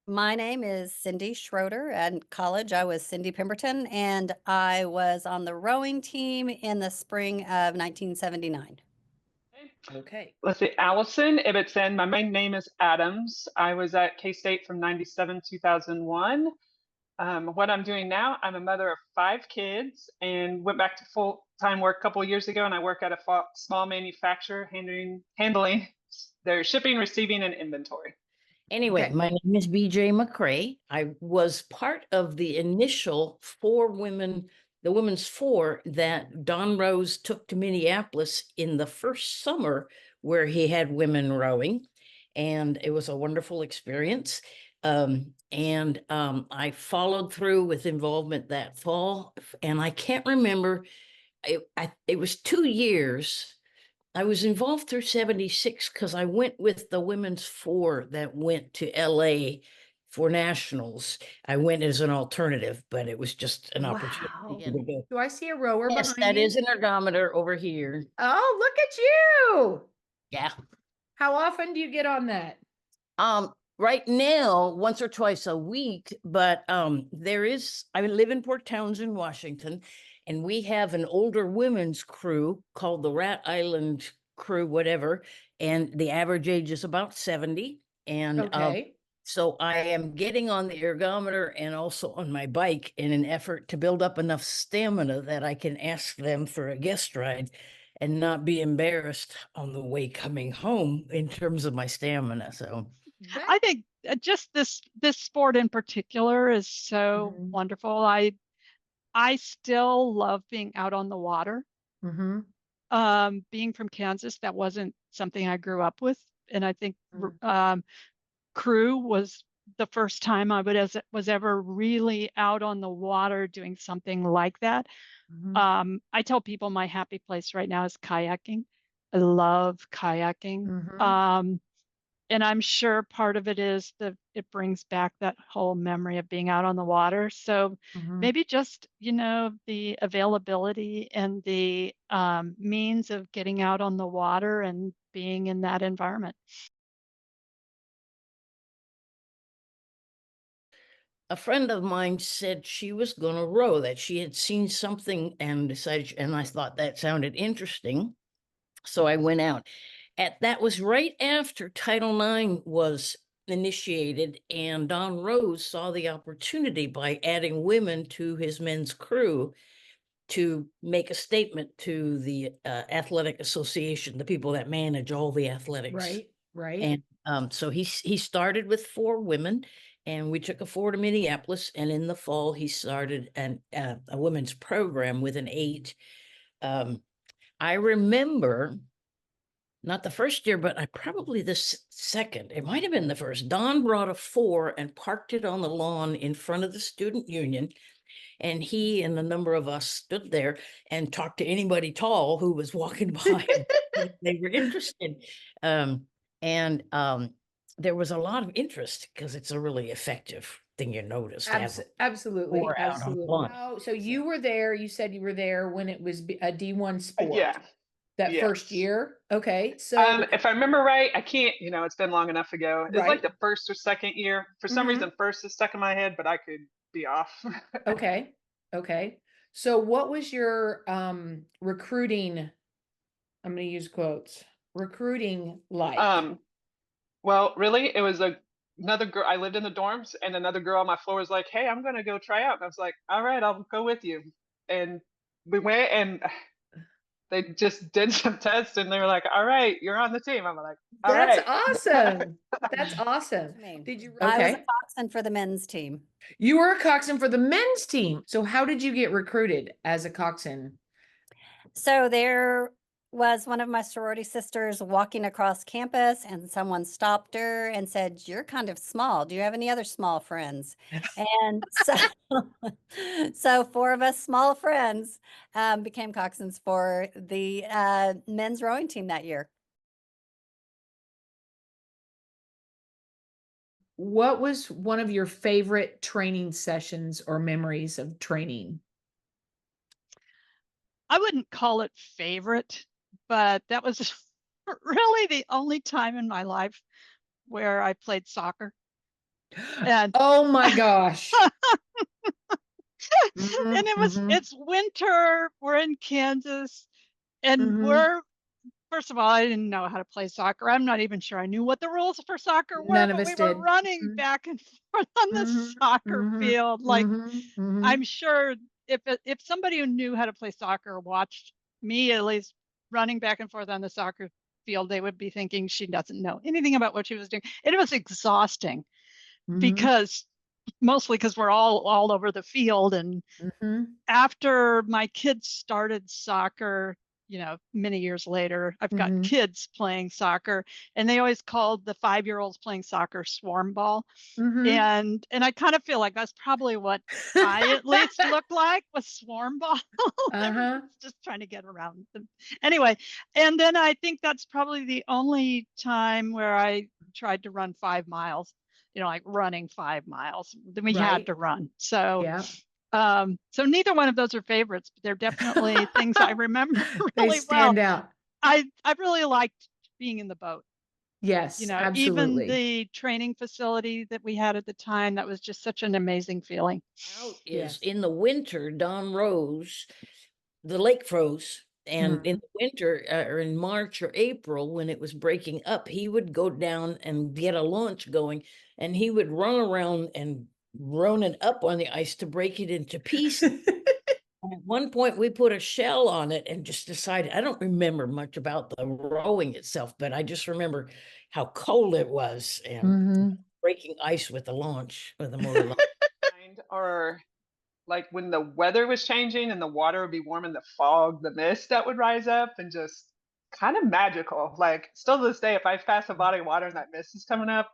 My name is Cindy Schroeder. At college, I was Cindy Pemberton, and I was on the rowing team in the spring of 1979. Okay. Let's see, Allison Ibbotson. My main name is Adams. I was at K-State from 97, 2001. What I'm doing now, I'm a mother of 5 kids and went back to full-time work a couple of years ago, and I work at a small manufacturer handling their shipping, receiving, and inventory. Anyway, Okay. my name is BJ McCrae. I was part of the initial the women's four that Don Rose took to Minneapolis in the first summer where he had women rowing. And it was a wonderful experience. I followed through with involvement that fall. And I can't remember, it was 2 years. I was involved through 76 because I went with the women's four that went to LA for nationals. I went as an alternative, but it was just an opportunity Wow. to go. Do I see a rower Yes, behind that you? is an ergometer over here. Oh, look at you. Yeah. How often do you get on that? Right now, once or twice a week, but I live in Port Townsend, Washington, and we have an older women's crew called the Rat Island Crew, whatever, and the average age is about 70. And Okay. so I am getting on the ergometer and also on my bike in an effort to build up enough stamina that I can ask them for a guest ride and not be embarrassed on the way coming home in terms of my stamina. So I think just this sport in particular is so Mhm. wonderful. I still love being out on the water. Mm-hmm. Being from Kansas, that wasn't something I grew up with, and I think Mm. crew was the first time was ever really out on the water doing something like that. Mm-hmm. I tell people my happy place right now is kayaking. I love kayaking. Mm-hmm. And I'm sure part of it is it brings back that whole memory of being out on the water. So Mm-hmm. maybe just, the availability and the means of getting out on the water and being in that environment. a friend of mine said she was going to row, that she had seen something and decided, and I thought that sounded interesting. So I went out. That was right after Title IX was initiated, and Don Rose saw the opportunity by adding women to his men's crew to make a statement to the athletic association, the people that manage all the athletics. Right. Right. And so he started with 4 women, and we took a 4 to Minneapolis. And in the fall, he started a women's program with an 8. I remember not the first year, but I probably the second. It might have been the first. Don brought a 4 and parked it on the lawn in front of the student union. And he and a number of us stood there and talked to anybody tall who was walking by. They were interested. There was a lot of interest because it's a really effective thing, you notice, to have Absolutely. 4 out on the Absolutely. lawn. Oh, so you were there. You said you were there when it was a D1 sport. Yeah. That Yes. first year. Okay. So If I remember right, I can't, it's been long enough ago. It's Right. like the first or second year. For some Mhm. reason, first is stuck in my head, but I could be off. okay. Okay. So what was your recruiting? I'm going to use quotes. Recruiting like. Well, really, it was another girl. I lived in the dorms, and another girl on my floor was like, "Hey, I'm gonna go try out." And I was like, "All right, I'll go with you." And we went, and they just did some tests, and they were like, "All right, you're on the team." I'm like, "All That's right." awesome. That's awesome. I mean, Did you? I was a Okay. coxswain for the men's team. You were a coxswain for the men's team. So how did you get recruited as a coxswain? So there was one of my sorority sisters walking across campus, and someone stopped her and said, "You're kind of small. Do you have any other small friends?" And so, so 4 of us small friends became coxswains for the men's rowing team that year. What was one of your favorite training sessions or memories of training? I wouldn't call it favorite, but that was really the only time in my life where I played soccer. And Oh my gosh. Mhm, and mhm, it's winter, we're in Kansas, and mhm. first of all, I didn't know how to play soccer. I'm not even sure I knew what the rules for soccer were, None of but us we were did. running Mhm, back and forth on the mhm, soccer mhm, field. Like, mhm, mhm. I'm sure if somebody who knew how to play soccer watched me at least running back and forth on the soccer field, they would be thinking she doesn't know anything about what she was doing. It was exhausting Mhm, because mostly because we're all over the field. And mhm. after my kids started soccer, many years later, I've got Mhm. kids playing soccer, and they always called the 5-year-olds playing soccer swarm ball. Mhm. And I kind of feel like that's probably what I at least looked like, was swarm ball. Uh-huh. Everyone's just trying to get around them. Anyway, and then I think that's probably the only time where I tried to run 5 miles, like running 5 miles. Then we had Right. to run. So Yeah. so neither one of those are favorites, but they're definitely things I remember They really well. stand out. I really liked being in the boat. Yes, Even absolutely. the training facility that we had at the time, that was just such an amazing feeling. Out is Yes. in the winter, Don Rose, the lake froze. And in Mhm. the winter, or in March or April, when it was breaking up, he would go down and get a launch going, and he would run around and run it up on the ice to break it into pieces. And at one point, we put a shell on it and just decided, I don't remember much about the rowing itself, but I just remember how cold it was and Mhm. breaking ice with the launch, with the motor launch. Or like when the weather was changing and the water would be warm and the fog, the mist that would rise up and just kind of magical. Like still to this day, if I pass a body of water and that mist is coming up,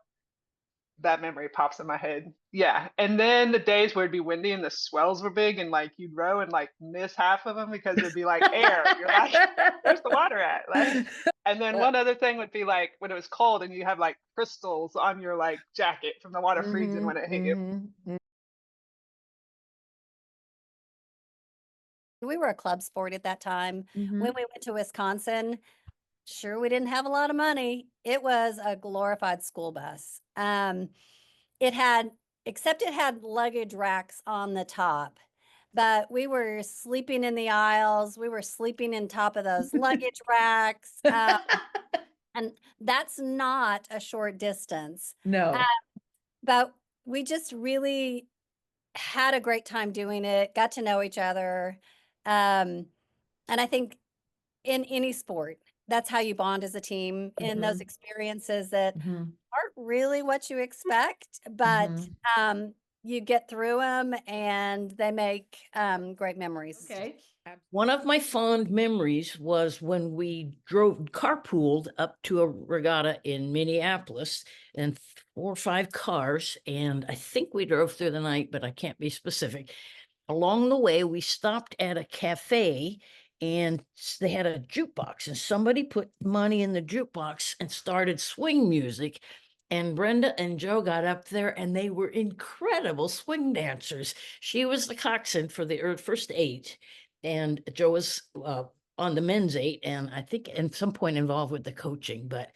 that memory pops in my head. Yeah. And then the days where it'd be windy and the swells were big and like you'd row and like miss half of them because it'd be like air. You're like, where's the water at? Like, and then one other thing would be like when it was cold and you have like crystals on your like jacket from the water freezing Mhm, when it hit you. mhm, We were a club sport at that time. When mhm. we went to Wisconsin, sure, we didn't have a lot of money. It was a glorified school bus. It had, except it had luggage racks on the top, but we were sleeping in the aisles. We were sleeping in top of those luggage racks. And that's not a short distance. Uh, No. but we just really had a great time doing it, got to know each other. And I think in any sport, that's how you bond as a team, in those Mhm, experiences that mhm, aren't really what you expect, but mhm. you get through them and they make great memories. Okay. One of my fond memories was when we carpooled up to a regatta in Minneapolis, and 4 or 5 cars. And I think we drove through the night, but I can't be specific. Along the way, we stopped at a cafe, and they had a jukebox, and somebody put money in the jukebox and started swing music. And Brenda and Joe got up there, and they were incredible swing dancers. She was the coxswain for the first 8, and Joe was on the men's 8, and I think at some point involved with the coaching. But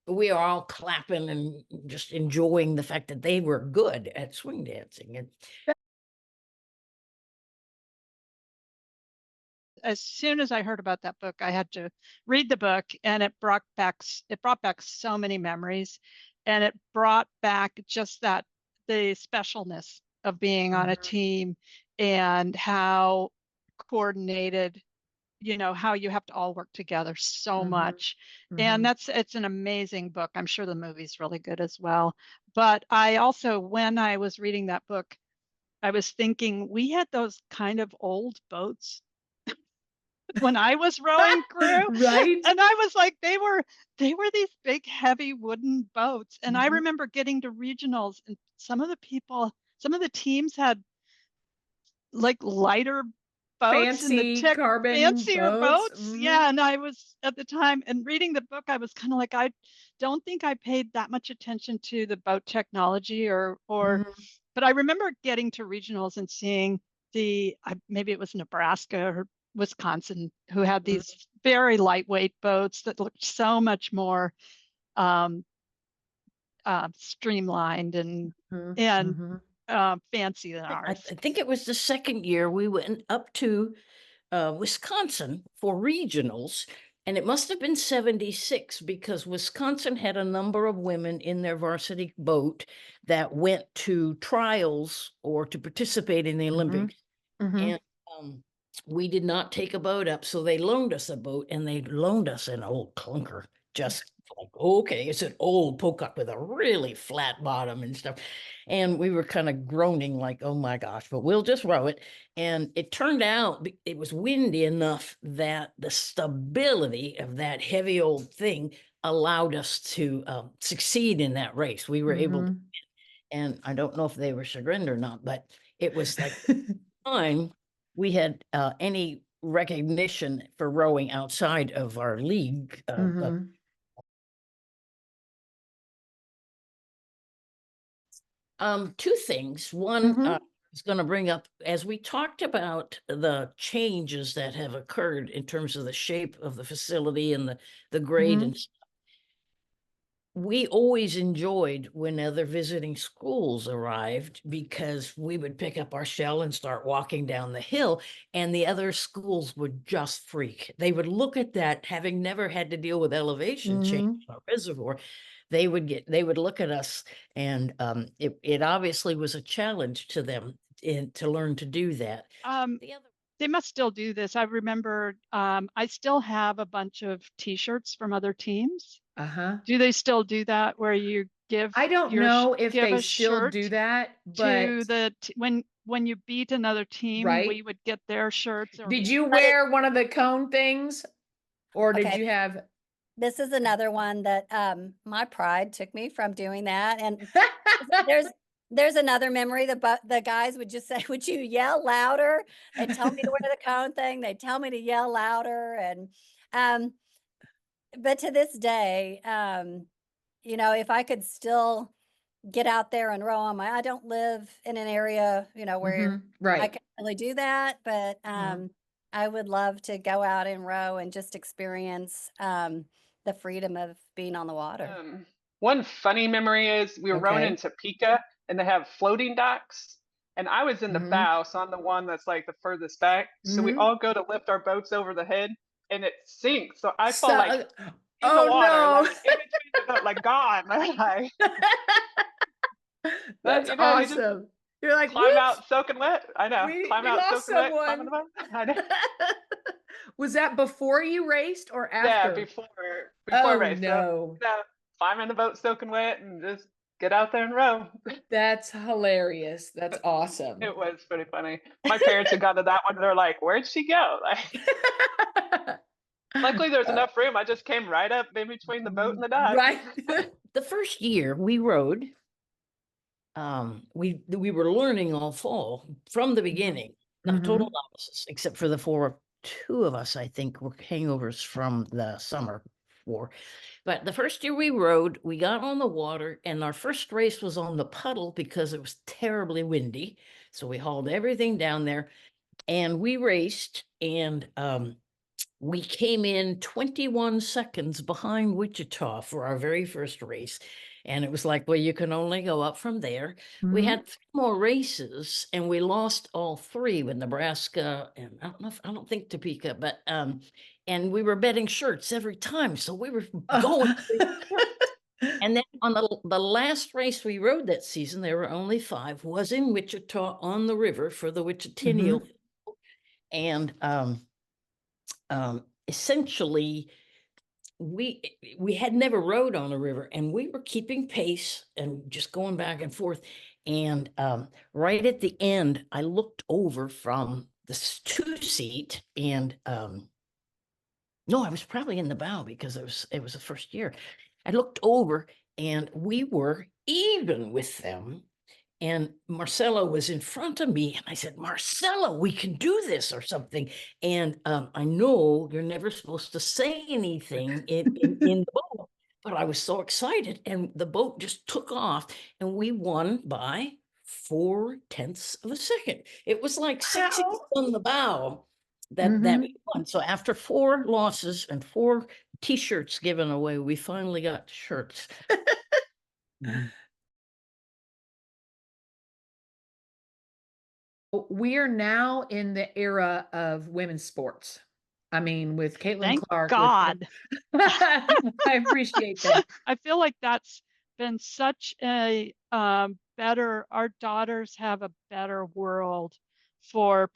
we are all clapping and just enjoying the fact that they were good at swing dancing. And As soon as I heard about that book, I had to read the book, and it brought back so many memories, and it brought back just the specialness of being on a Mhm, team, and how coordinated, how you have to all work together so mhm, much. And mhm. it's an amazing book. I'm sure the movie's really good as well. But I also, when I was reading that book, I was thinking we had those kind of old boats when I was rowing crew. Right? And I was like, they were these big, heavy wooden boats. And I Mhm. remember getting to regionals, and some of the teams had like lighter boats and the Fancy tech carbon fancier boats. boats. Yeah. Mhm, And I was at the time, and reading the book, I was kind of like, I don't think I paid that much attention to the boat technology, mhm, but I remember getting to regionals and seeing maybe it was Nebraska or Wisconsin, who had mhm. these very lightweight boats that looked so much more um, streamlined and Mhm, and mhm. fancy than I ours. think it was the second year we went up to Wisconsin for regionals, and it must have been 76 because Wisconsin had a number of women in their varsity boat that went to trials or to participate in the Olympics. Mhm. And we did not take a boat up, so they loaned us a boat, and they loaned us an old clunker. Just like, okay, it's an old pocock with a really flat bottom and stuff. And we were kind of groaning like, oh my gosh, but we'll just row it. And it turned out it was windy enough that the stability of that heavy old thing allowed us to succeed in that race. We were able to, Mhm. and I don't know if they were chagrined or not, but it was like time we had any recognition for rowing outside of our league. Mhm. Two things. One, Mhm. I was going to bring up as we talked about the changes that have occurred in terms of the shape of the facility and the grade Mhm. and we always enjoyed when other visiting schools arrived because we would pick up our shell and start walking down the hill, and the other schools would just freak. They would look at that, having never had to deal with elevation change Mhm. in a reservoir. They would look at us, and it obviously was a challenge to them to learn to do that. The other They must still do this. I remember I still have a bunch of T-shirts from other teams. Uh-huh. Do they still do that where you give I don't know if give they a still shirt do that, to but the when you beat another team, right? we would get their shirts or Did you But it wear one of the cone things or did okay, you have this is another one that, my pride took me from doing that, and there's there's another memory, the guys would just say, "Would you yell louder?" They'd tell me to wear the cone thing, they'd tell me to yell louder, and, um, but to this day, you know, if I could still get out there and row 'em, I don't live in an area, you know, where Mhm, I right. can really do that, but, Mhm. I would love to go out and row and just experience, the freedom of being on the water. One funny memory is we were rowing in Okay. Topeka and they have floating docks. And I was in the Mhm. bow, so I'm the one that's like the furthest back. So we Mhm. all go to lift our boats over the head and it sinks. So I fall like So in the oh water, no. like in between the boat, like gone. Like, but That's you know, you just awesome. You're like, climb "Whoops, out soaking wet. I know. Climb we out lost soaking wet, climb in the someone." boat. I know. Was that before you raced or Yeah, after? before Oh race. So no. you know, climb in the boat soaking wet and just get out there and row. That's hilarious. That's awesome. It was pretty funny. My parents had gotten to that one. They're like, "Where'd she go?" Like, luckily, there's Uh, enough room. I just came right up in between the boat and the dock. right. the first year we rowed, we were learning all fall from the beginning, not total Mhm. novices, except for two of us, I think, were hangovers from the summer war. But the first year we rowed, we got on the water, and our first race was on the puddle because it was terribly windy. So we hauled everything down there and we raced, and we came in 21 seconds behind Wichita for our very first race. And it was like, well, you can only go up from there. We Mhm. had 3 more races and we lost all 3 with Nebraska. And I don't think Topeka, but, and we were betting shirts every time. So we were going. And then on the last race we rode that season, there were only 5, was in Wichita on the river for the Wichitinnial. Mhm. And, essentially we had never rode on a river and we were keeping pace and just going back and forth, and right at the end I looked over from the 2 seat, and no, I was probably in the bow because it was the first year. I looked over and we were even with them, and Marcella was in front of me, and I said, "Marcella, we can do this," or something. And I know you're never supposed to say anything in the boat, but I was so excited, and the boat just took off, and we won by 0.4 of a second. It was like 6 seconds Wow. on the bow that we Mhm. won. So after 4 losses and 4 T-shirts given away, we finally got shirts. We are now in the era of women's sports. I mean, with Caitlin Thank Clark. God. I appreciate that. I feel like that's been such a better, our daughters have a better world for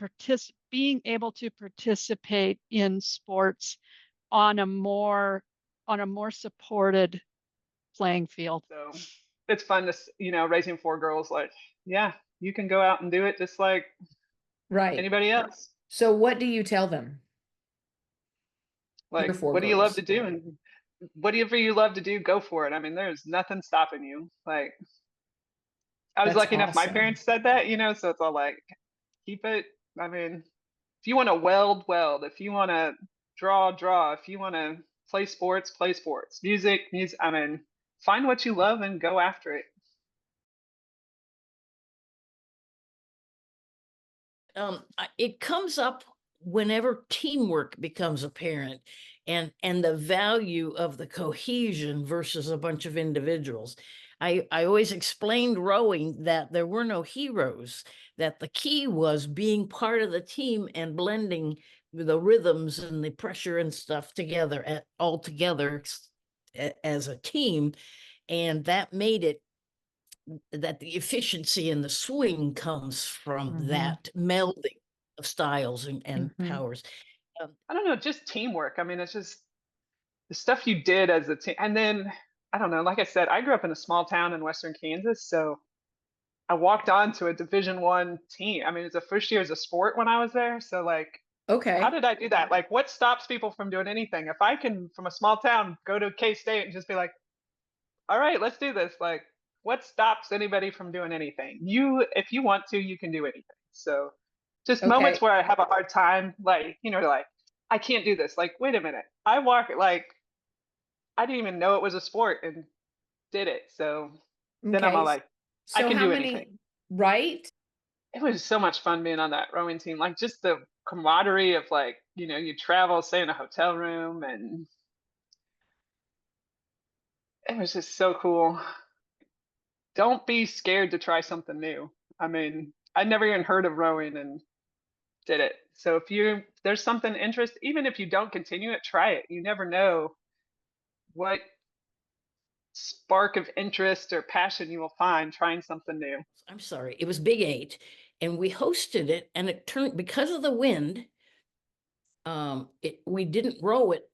being able to participate in sports on a more supported playing field. So it's fun to, raising 4 girls, like, yeah, you can go out and do it just like Right. anybody else. So what do you tell them? Like, Your 4 what do you love girls. to do? And whatever you love to do, go for it. I mean, there's nothing stopping you. Like, I was That's lucky enough, my awesome. parents said that, so it's all like, keep it. I mean, if you want to weld, if you want to draw, if you want to play sports, music. I mean, find what you love and go after it. It comes up whenever teamwork becomes apparent, and the value of the cohesion versus a bunch of individuals. I always explained rowing that there were no heroes, that the key was being part of the team and blending the rhythms and the pressure and stuff together all together as a team. And that made it that the efficiency and the swing comes from that melding of styles and powers. I don't know, just teamwork. I mean, it's just the stuff you did as a team. And then, I don't know, like I said, I grew up in a small town in Western Kansas. So I walked on to a Division I team. I mean, it's the first year as a sport when I was there. So, like, Okay. how did I do that? Like, what stops people from doing anything? If I can, from a small town, go to K-State and just be like, all right, let's do this. Like, what stops anybody from doing anything? If you want to, you can do anything. So just moments Okay. where I have a hard time, like, like, I can't do this. Like, wait a minute. I didn't even know it was a sport and did it. So then I'm all Okay. like, I So can how do many, anything. right? It was so much fun being on that rowing team. Like, just the camaraderie of, like, you travel, stay in a hotel room, and it was just so cool. Don't be scared to try something new. I mean, I'd never even heard of rowing and did it. So if there's something interest, even if you don't continue it, try it. You never know what spark of interest or passion you will find trying something new. I'm sorry, it was Big 8, and we hosted it, and it turned, because of the wind, we didn't row it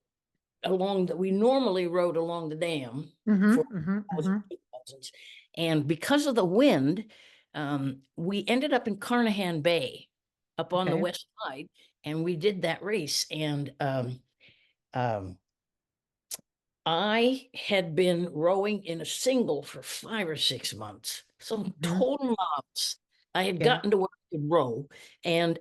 we normally rowed along the dam for thousands. And because of the wind, we ended up in Carnahan Bay up on the Okay. west side, and we did that race. And I had been rowing in a single for 5 or 6 months, some total novice. I had Yeah. gotten to where I could row, and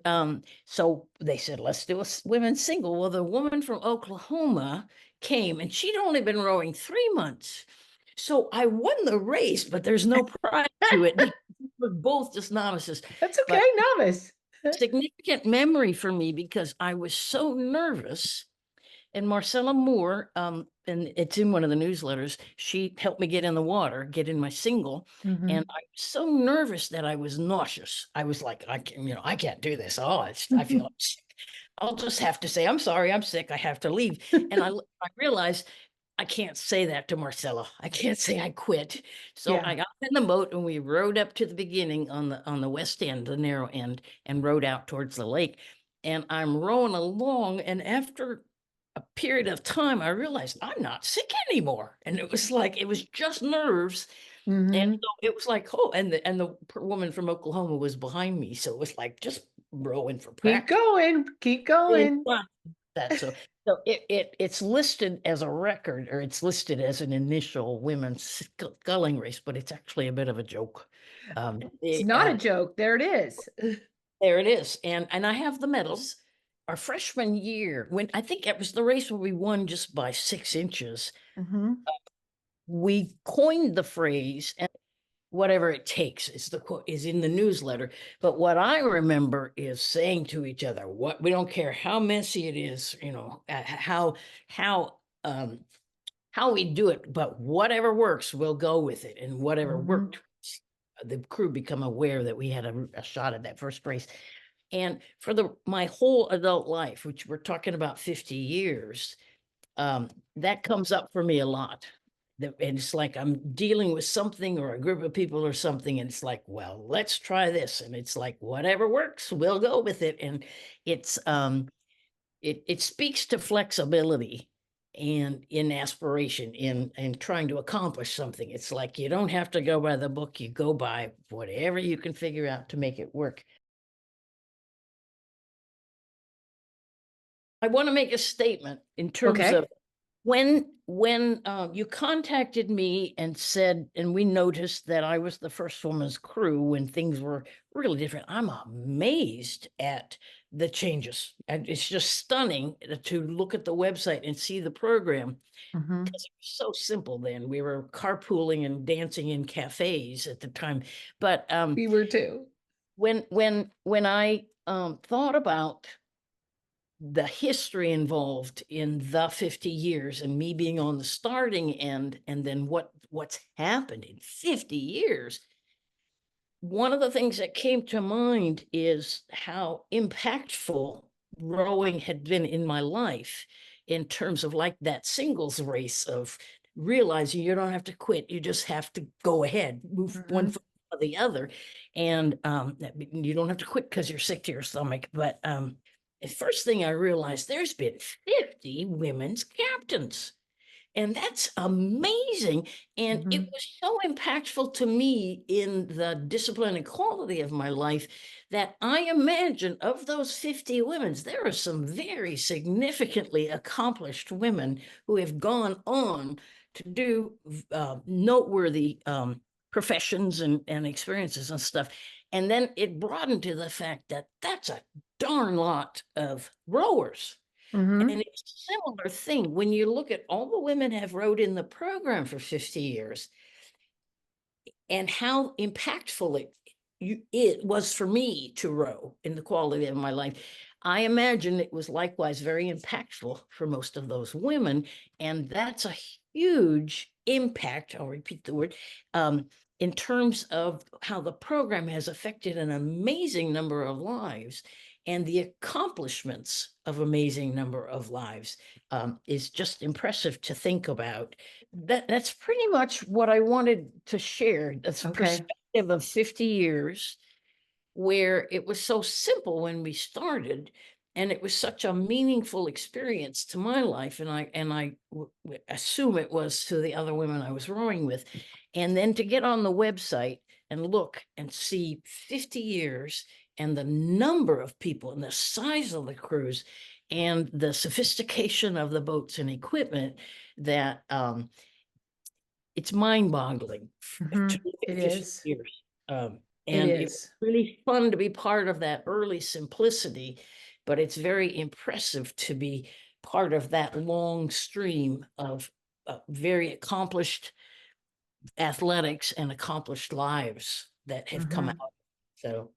so they said, let's do a women's single. Well, the woman from Oklahoma came, and she'd only been rowing 3 months. So I won the race, but there's no prize to it. We're both just novices. That's okay, novice. Significant memory for me because I was so nervous. And Marcella Moore, and it's in one of the newsletters, she helped me get in the water, get in my single. And I was so nervous that I was nauseous. I was like, I can't do this. Oh, I feel sick. I'll just have to say, I'm sorry, I'm sick. I have to leave. And I realized I can't say that to Marcella. I can't say I quit. So Yeah. I got in the boat and we rowed up to the beginning on the west end, the narrow end, and rowed out towards the lake. And I'm rowing along, and after a period of time, I realized I'm not sick anymore. And it was like, it was just nerves. And so it was like, oh, and the woman from Oklahoma was behind me. So it was like, just rowing for practice. Keep going. That so it's listed as a record, or it's listed as an initial women's sculling race, but it's actually a bit of a joke. It's not a joke. There it is. There it is. And I have the medals. Our freshman year, when I think it was the race where we won just by 6 inches, we coined the phrase, and whatever it takes is the quote is in the newsletter. But what I remember is saying to each other, we don't care how messy it is, how how we do it, but whatever works, we'll go with it. And whatever Mhm. worked, the crew become aware that we had a shot at that first race. And for my whole adult life, which we're talking about 50 years, that comes up for me a lot. And it's like I'm dealing with something or a group of people or something, and it's like, well, let's try this. And it's like, whatever works, we'll go with it. And it's it speaks to flexibility and in aspiration, in trying to accomplish something. It's like you don't have to go by the book, you go by whatever you can figure out to make it work. I want to make a statement in terms Okay. of when you contacted me and said, and we noticed that I was the first woman's crew when things were really different. I'm amazed at the changes. And it's just stunning to look at the website and see the program, Mhm. because it was so simple then. We were carpooling and dancing in cafes at the time. But We were too. when I thought about the history involved in the 50 years and me being on the starting end, and then what's happened in 50 years, one of the things that came to mind is how impactful rowing had been in my life, in terms of like that singles race of realizing you don't have to quit, you just have to go ahead, move one Mhm. foot or the other. And you don't have to quit because you're sick to your stomach. But the first thing I realized, there's been 50 women's captains. And that's amazing. And it Mhm. was so impactful to me in the discipline and quality of my life that I imagine of those 50 women, there are some very significantly accomplished women who have gone on to do noteworthy professions and experiences and stuff. And then it broadened to the fact that that's a darn lot of rowers. Mhm. And it's a similar thing when you look at all the women have rowed in the program for 50 years and how impactful it was for me to row in the quality of my life. I imagine it was likewise very impactful for most of those women. And that's a huge impact, I'll repeat the word, in terms of how the program has affected an amazing number of lives, and the accomplishments of amazing number of lives is just impressive to think about. That's pretty much what I wanted to share. That's Okay. perspective of 50 years, where it was so simple when we started, and it was such a meaningful experience to my life, and I assume it was to the other women I was rowing with. And then to get on the website and look and see 50 years and the number of people and the size of the crews and the sophistication of the boats and equipment, that it's mind-boggling Mhm. to look at It 50 is. years. It And it was is. really fun to be part of that early simplicity, but it's very impressive to be part of that long stream of very accomplished athletics and accomplished lives that have come Mhm. out. So